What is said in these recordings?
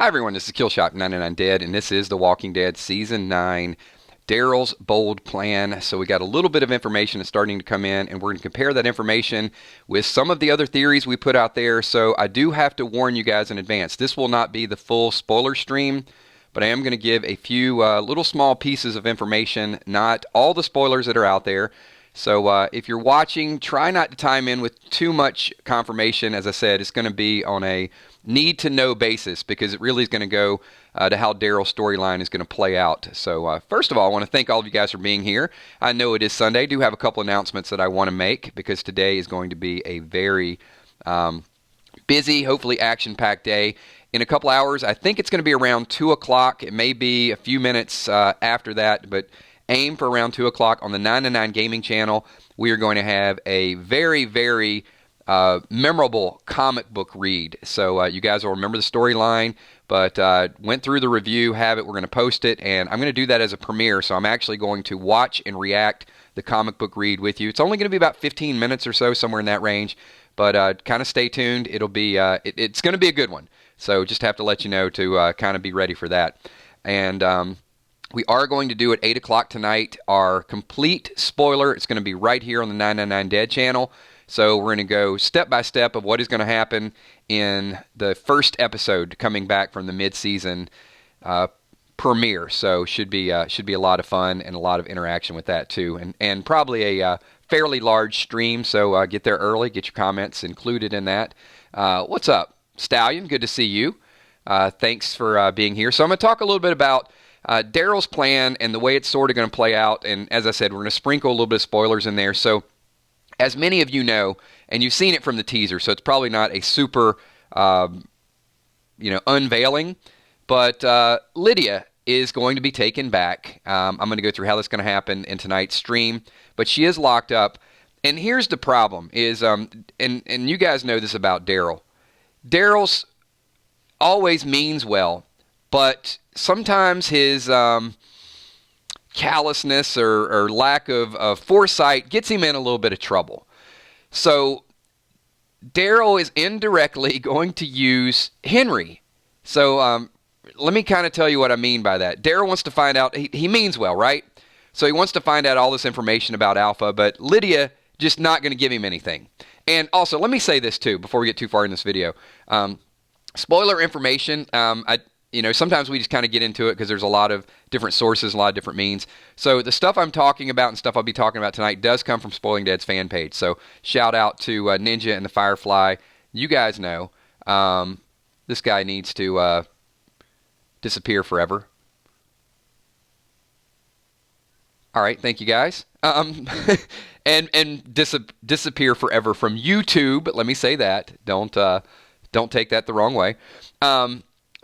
Hi everyone, this is Killshot 99 Dead, and this is The Walking Dead Season 9, Daryl's Bold Plan. So we got a little bit of information that's starting to come in, and we're going to compare that information with some of the other theories we put out there. So I do have to warn you guys in advance. This will not be the full spoiler stream, but I am going to give a few little small pieces of information, not all the spoilers that are out there. So if you're watching, try not to time in with too much confirmation. As I said, it's going to be on a need-to-know basis because it really is going to go to how Daryl's storyline is going to play out. So first of all, I want to thank all of you guys for being here. I know it is Sunday. I do have a couple announcements that I want to make because today is going to be a very busy, hopefully action-packed day. In a couple hours, I think it's going to be around 2 o'clock. It may be a few minutes after that, but aim for around 2 o'clock on the 9-9 Gaming channel. We are going to have a very, very memorable comic book read. So you guys will remember the storyline, but went through the review, have it, we're going to post it, and I'm going to do that as a premiere. So I'm actually going to watch and react the comic book read with you. It's only going to be about 15 minutes or so, somewhere in that range, but kind of stay tuned. It'll be it's going to be a good one. So just have to let you know to kind of be ready for that. And we are going to do at 8 o'clock tonight our complete spoiler. It's going to be right here on the 999 Dead channel. So we're going to go step by step of what is going to happen in the first episode coming back from the mid-season premiere. So should be a lot of fun and a lot of interaction with that too. And probably a fairly large stream. So get there early, get your comments included in that. What's up, Stallion? Good to see you. Thanks for being here. So I'm going to talk a little bit about Daryl's plan and the way it's sort of going to play out. And as I said, we're going to sprinkle a little bit of spoilers in there. So as many of you know, and you've seen it from the teaser, so it's probably not a super, unveiling, but Lydia is going to be taken back. I'm going to go through how that's going to happen in tonight's stream, but she is locked up. And here's the problem is, and you guys know this about Daryl. Daryl's always means well, but sometimes his callousness or lack of foresight gets him in a little bit of trouble. So Daryl is indirectly going to use Henry. So let me kind of tell you what I mean by that. Daryl wants to find out, he means well, right? So he wants to find out all this information about Alpha, but Lydia just not going to give him anything. And also, let me say this too, before we get too far in this video. Spoiler information, sometimes we just kind of get into it because there's a lot of different sources, a lot of different means. So the stuff I'm talking about and stuff I'll be talking about tonight does come from Spoiling Dead's fan page. So shout out to Ninja and the Firefly. You guys know this guy needs to disappear forever. All right, thank you guys. And disappear forever from YouTube. Let me say that. Don't take that the wrong way.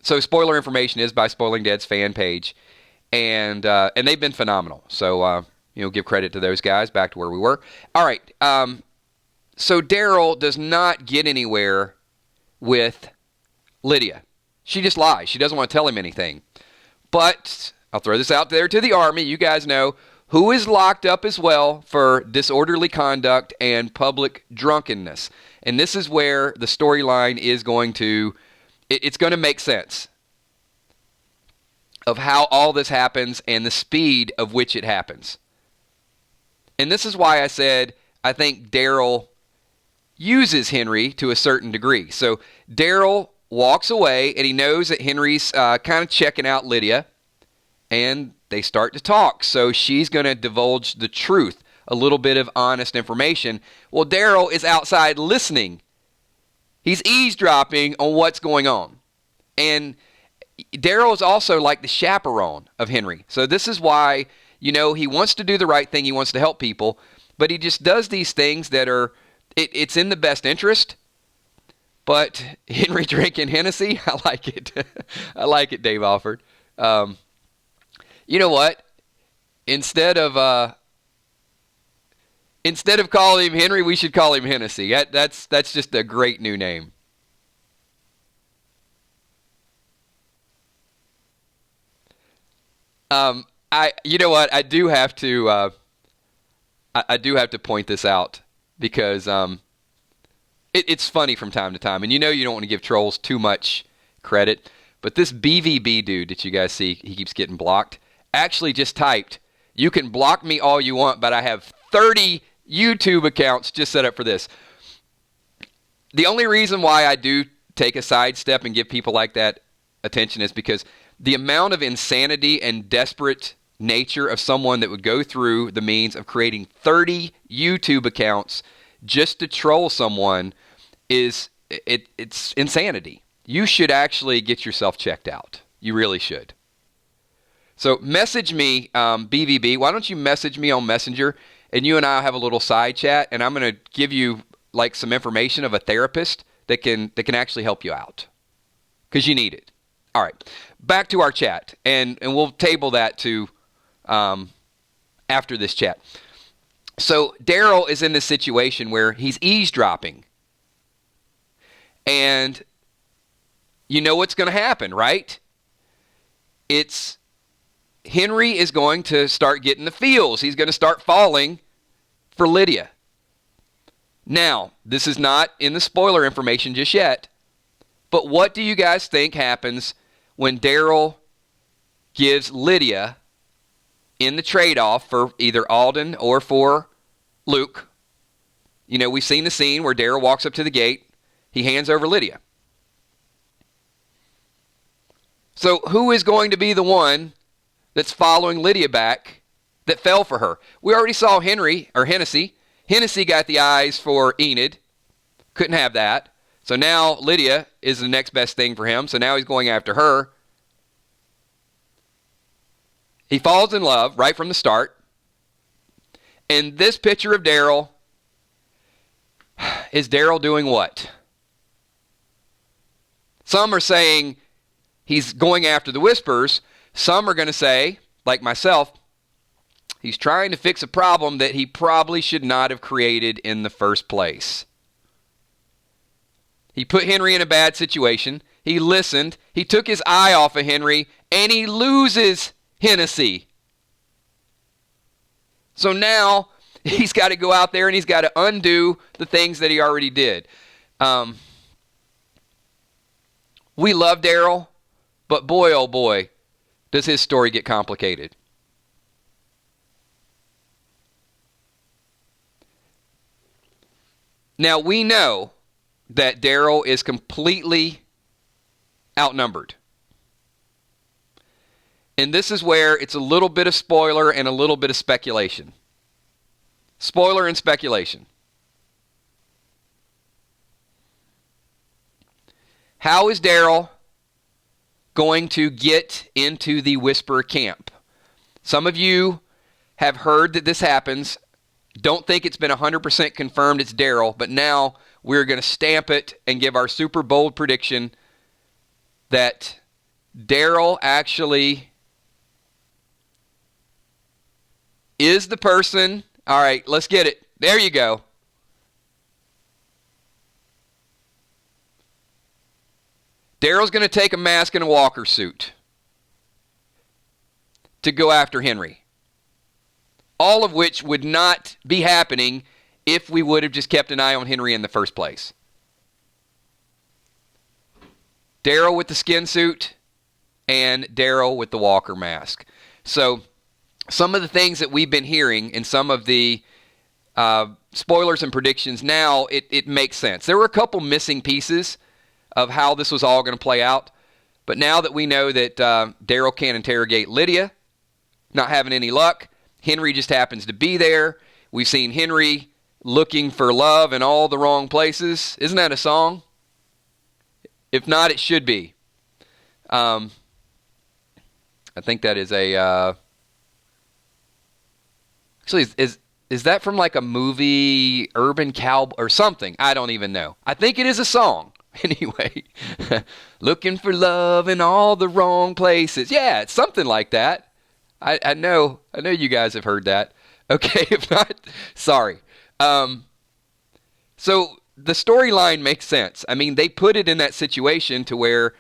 So spoiler information is by Spoiling Dead's fan page, and they've been phenomenal. So give credit to those guys. Back to where we were. All right. So Daryl does not get anywhere with Lydia. She just lies. She doesn't want to tell him anything. But I'll throw this out there to the army. You guys know who is locked up as well for disorderly conduct and public drunkenness. And this is where the storyline is going to. It's going to make sense of how all this happens and the speed of which it happens. And this is why I said I think Daryl uses Henry to a certain degree. So Daryl walks away and he knows that Henry's kind of checking out Lydia, and they start to talk. So she's going to divulge the truth, a little bit of honest information. Well, Daryl is outside listening. He's eavesdropping on what's going on. And Daryl is also like the chaperone of Henry. So this is why, he wants to do the right thing. He wants to help people. But he just does these things that are, it's in the best interest. But Henry drinking Hennessy, I like it. I like it, Dave Alford. You know what? Instead of calling him Henry, we should call him Hennessy. That's just a great new name. You know what? I do have to point this out because it's funny from time to time, and you don't want to give trolls too much credit, But this BVB dude that you guys see, he keeps getting blocked, actually just typed, "You can block me all you want, but I have 30 YouTube accounts just set up for this." The only reason why I do take a sidestep and give people like that attention is because the amount of insanity and desperate nature of someone that would go through the means of creating 30 YouTube accounts just to troll someone it's insanity. You should actually get yourself checked out. You really should. So message me, BVB. Why don't you message me on Messenger, and you and I will have a little side chat, and I'm going to give you like some information of a therapist that can actually help you out, because you need it. All right, back to our chat, and we'll table that to after this chat. So Daryl is in this situation where he's eavesdropping, and you know what's going to happen, right? It's Henry is going to start getting the feels. He's going to start falling for Lydia. Now, this is not in the spoiler information just yet, but what do you guys think happens when Daryl gives Lydia in the trade-off for either Alden or for Luke? You know, we've seen the scene where Daryl walks up to the gate. He hands over Lydia. So who is going to be the one that's following Lydia back that fell for her? We already saw Hennessy. Hennessy got the eyes for Enid. Couldn't have that. So now Lydia is the next best thing for him. So now he's going after her. He falls in love right from the start. And this picture of Daryl, is Daryl doing what? Some are saying he's going after the whispers. Some are going to say, like myself, he's trying to fix a problem that he probably should not have created in the first place. He put Henry in a bad situation. He listened. He took his eye off of Henry, and he loses Hennessy. So now he's got to go out there and he's got to undo the things that he already did. We love Daryl, but boy, oh boy, does his story get complicated. Now, we know that Daryl is completely outnumbered. And this is where it's a little bit of spoiler and a little bit of speculation. Spoiler and speculation. How is Daryl going to get into the Whisperer camp? Some of you have heard that this happens. Don't think it's been 100% confirmed it's Daryl, but now we're going to stamp it and give our super bold prediction that Daryl actually is the person. All right, let's get it. There you go. Daryl's going to take a mask and a walker suit to go after Henry. All of which would not be happening if we would have just kept an eye on Henry in the first place. Daryl with the skin suit and Daryl with the walker mask. So some of the things that we've been hearing in some of the spoilers and predictions now, it makes sense. There were a couple missing pieces of how this was all going to play out. But now that we know that Daryl can't interrogate Lydia, not having any luck, Henry just happens to be there. We've seen Henry looking for love in all the wrong places. Isn't that a song? If not, it should be. I think that is a... actually, is that from like a movie, Urban Cowboy, or something? I don't even know. I think it is a song. Anyway, looking for love in all the wrong places. Yeah, it's something like that. I know you guys have heard that. Okay, if not, sorry. So the storyline makes sense. I mean, they put it in that situation to where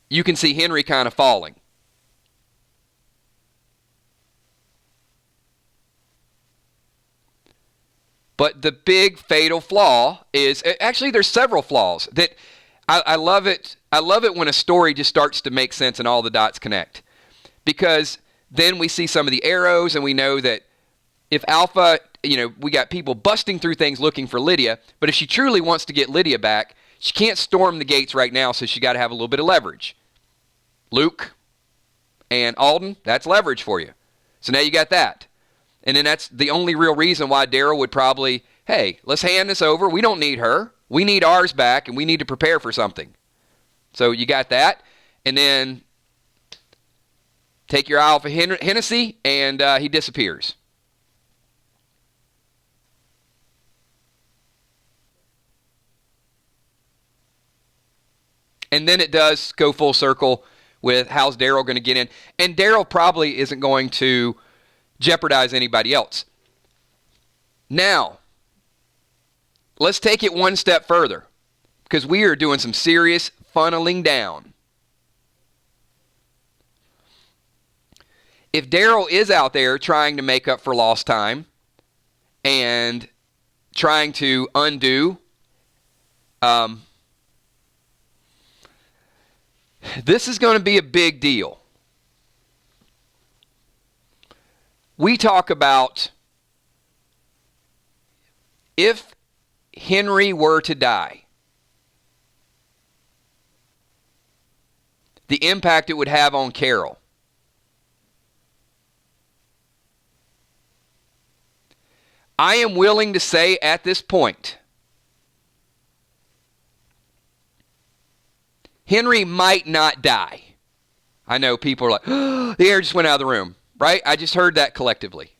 you can see Henry kind of falling. But the big fatal flaw is, actually there's several flaws that I love it. I love it when a story just starts to make sense and all the dots connect. Because then we see some of the arrows and we know that if Alpha, we got people busting through things looking for Lydia, but if she truly wants to get Lydia back, she can't storm the gates right now, so she got to have a little bit of leverage. Luke and Alden, that's leverage for you. So now you got that. And then that's the only real reason why Daryl would probably, hey, let's hand this over. We don't need her. We need ours back, and we need to prepare for something. So you got that. And then take your eye off of Hennessy, and he disappears. And then it does go full circle with how's Daryl going to get in. And Daryl probably isn't going to jeopardize anybody else. Now, let's take it one step further, because we are doing some serious funneling down. If Daryl is out there trying to make up for lost time and trying to undo, this is going to be a big deal. We talk about if Henry were to die, the impact it would have on Carol. I am willing to say at this point, Henry might not die. I know people are like, oh, the air just went out of the room, right? I just heard that collectively.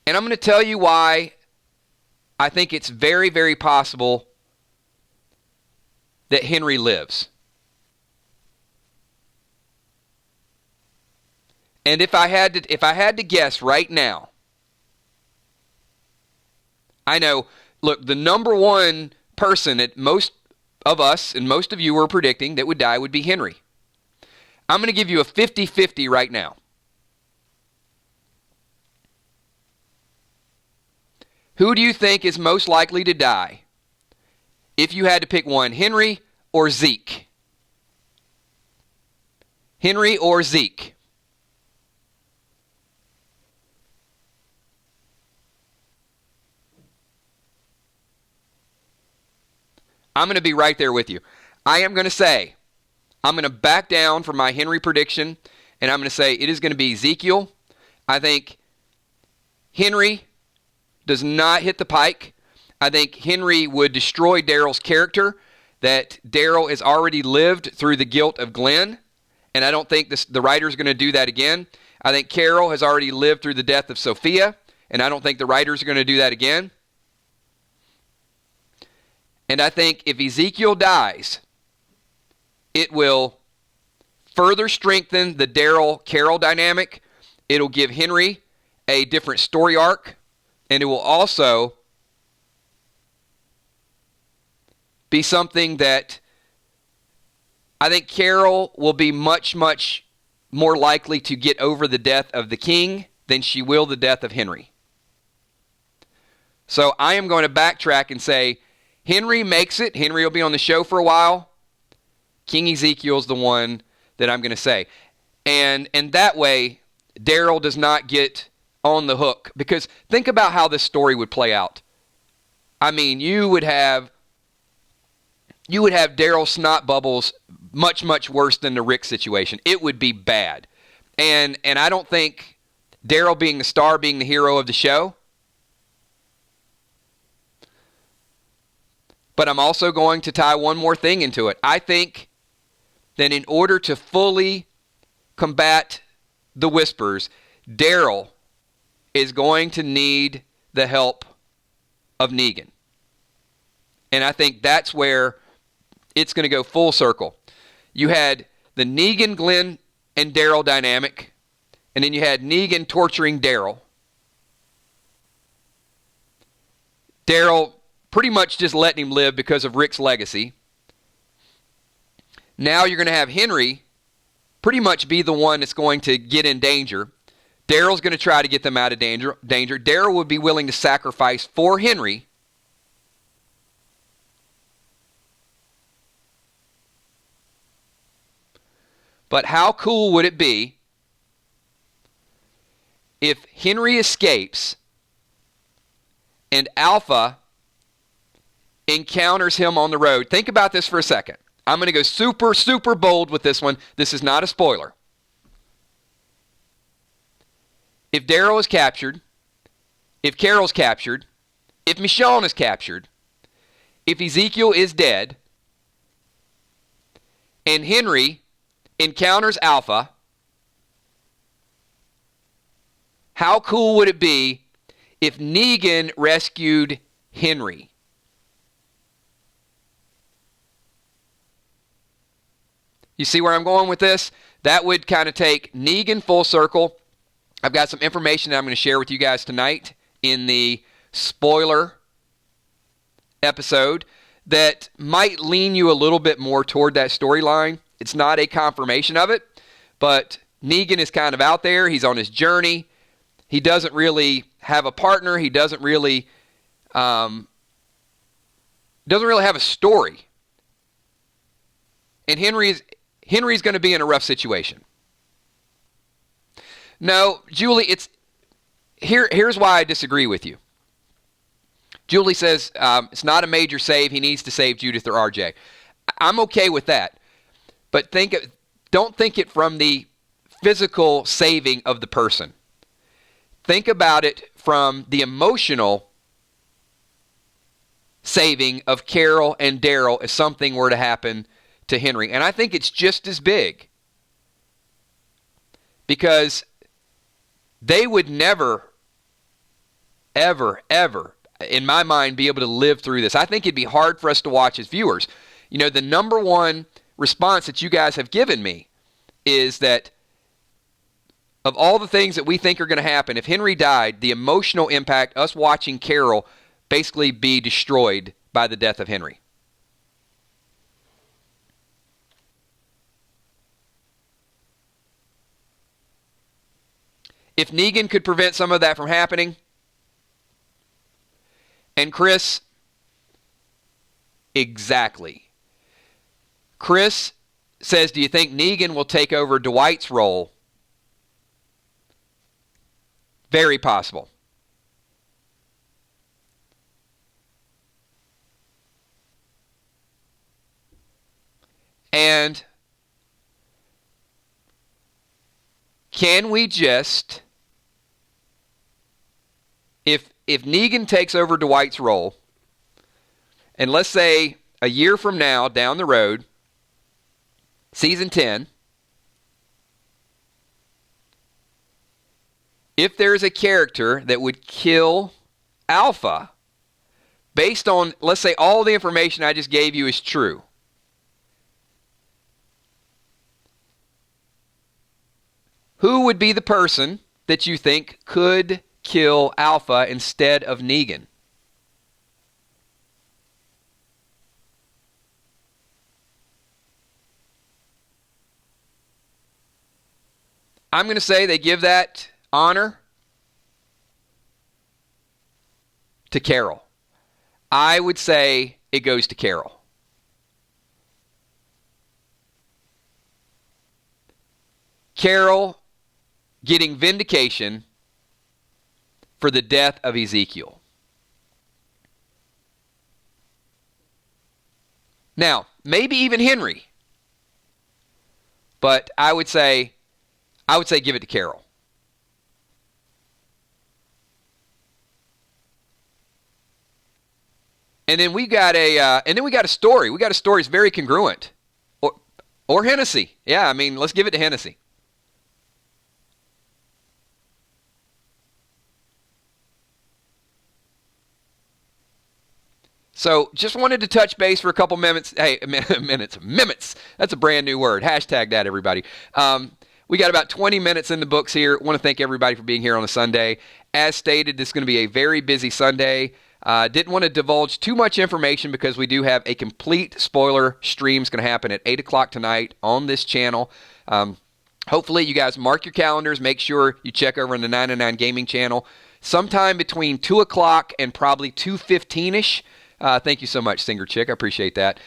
And I'm going to tell you why I think it's very, very possible that Henry lives. And if I had to guess right now, I know, look, the number one person that most of us and most of you were predicting that would die would be Henry. I'm going to give you a 50-50 right now. Who do you think is most likely to die if you had to pick one, Henry or Zeke? Henry or Zeke? I'm going to be right there with you. I am going to say, I'm going to back down from my Henry prediction, and I'm going to say it is going to be Ezekiel. I think Henry does not hit the pike. I think Henry would destroy Daryl's character, that Daryl has already lived through the guilt of Glenn, and I don't think the writer's going to do that again. I think Carol has already lived through the death of Sophia, and I don't think the writers are going to do that again. And I think if Ezekiel dies, it will further strengthen the Daryl-Carol dynamic. It'll give Henry a different story arc. And it will also be something that I think Carol will be much, much more likely to get over the death of the king than she will the death of Henry. So I am going to backtrack and say, Henry makes it. Henry will be on the show for a while. King Ezekiel's the one that I'm going to say. And that way, Daryl does not get on the hook. Because think about how this story would play out. I mean, you would have Daryl snot bubbles much, much worse than the Rick situation. It would be bad. And I don't think Daryl being the star, being the hero of the show. But I'm also going to tie one more thing into it. I think that in order to fully combat the Whispers, Daryl is going to need the help of Negan. And I think that's where it's going to go full circle. You had the Negan, Glenn, and Daryl dynamic, and then you had Negan torturing Daryl. Daryl pretty much just letting him live because of Rick's legacy. Now you're going to have Henry pretty much be the one that's going to get in danger. Daryl's going to try to get them out of danger. Daryl would be willing to sacrifice for Henry. But how cool would it be if Henry escapes and Alpha encounters him on the road? Think about this for a second. I'm going to go super, super bold with this one. This is not a spoiler. If Daryl is captured, if Carol's captured, if Michonne is captured, if Ezekiel is dead, and Henry encounters Alpha, how cool would it be if Negan rescued Henry? You see where I'm going with this? That would kind of take Negan full circle. I've got some information that I'm going to share with you guys tonight in the spoiler episode that might lean you a little bit more toward that storyline. It's not a confirmation of it, but Negan is kind of out there. He's on his journey. He doesn't really have a partner. He doesn't really have a story. And Henry's going to be in a rough situation. No, Julie, here's why I disagree with you. Julie says it's not a major save. He needs to save Judith or RJ. I'm okay with that. But don't think it from the physical saving of the person. Think about it from the emotional saving of Carol and Daryl if something were to happen to Henry. And I think it's just as big. Because they would never, ever, ever, in my mind, be able to live through this. I think it'd be hard for us to watch as viewers. You know, the number one response that you guys have given me is that of all the things that we think are going to happen, if Henry died, the emotional impact, us watching Carol basically be destroyed by the death of Henry. If Negan could prevent some of that from happening, and Chris, exactly. Chris says, do you think Negan will take over Dwight's role? Very possible. And can we just, if Negan takes over Dwight's role, and let's say a year from now, down the road, season 10, if there's a character that would kill Alpha, based on, let's say all the information I just gave you is true, who would be the person that you think could kill Alpha instead of Negan? I'm going to say they give that honor to Carol. I would say it goes to Carol. Carol getting vindication for the death of Ezekiel. Now, maybe even Henry. But I would say give it to Carol. And then we got a story. We got a story that's very congruent. Or Hennessy. Yeah, I mean, let's give it to Hennessy. So just wanted to touch base for a couple minutes. Hey, minutes. That's a brand new word. Hashtag that, everybody. We got about 20 minutes in the books here. Want to thank everybody for being here on a Sunday. As stated, this is going to be a very busy Sunday. Didn't want to divulge too much information because we do have a complete spoiler stream. It's going to happen at 8 o'clock tonight on this channel. Hopefully you guys mark your calendars. Make sure you check over on the 909 Gaming channel. Sometime between 2 o'clock and probably 2:15-ish. Thank you so much, Singer Chick. I appreciate that.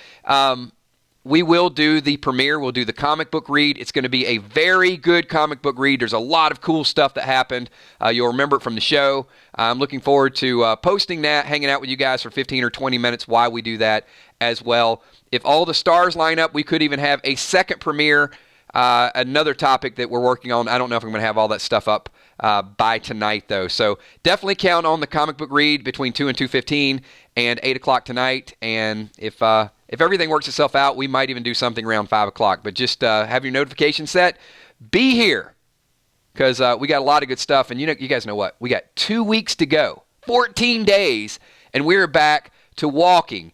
we will do the premiere. We'll do the comic book read. It's going to be a very good comic book read. There's a lot of cool stuff that happened. You'll remember it from the show. I'm looking forward to posting that, hanging out with you guys for 15 or 20 minutes while we do that as well. If all the stars line up, we could even have a second premiere, another topic that we're working on. I don't know if I'm going to have all that stuff up by tonight, though. So definitely count on the comic book read between 2 and 2:15 and 8 o'clock tonight. And if everything works itself out, we might even do something around 5 o'clock. But just have your notification set. Be here, because we got a lot of good stuff. And you guys know what? We got 2 weeks to go, 14 days, and we're back to walking,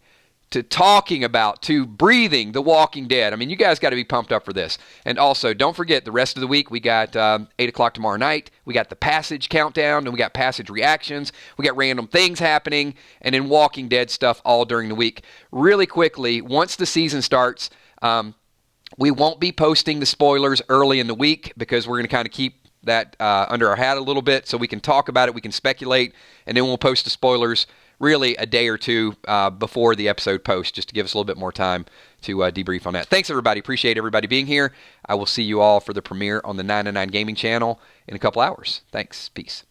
to talking about, to breathing The Walking Dead. I mean, you guys got to be pumped up for this. And also, don't forget, the rest of the week, we got 8 o'clock tomorrow night. We got the Passage countdown, and we got Passage reactions. We got random things happening, and then Walking Dead stuff all during the week. Really quickly, once the season starts, we won't be posting the spoilers early in the week, because we're going to kind of keep that under our hat a little bit so we can talk about it, we can speculate, and then we'll post the spoilers really a day or two before the episode post, just to give us a little bit more time to debrief on that. Thanks, everybody. Appreciate everybody being here. I will see you all for the premiere on the 999 Gaming channel in a couple hours. Thanks. Peace.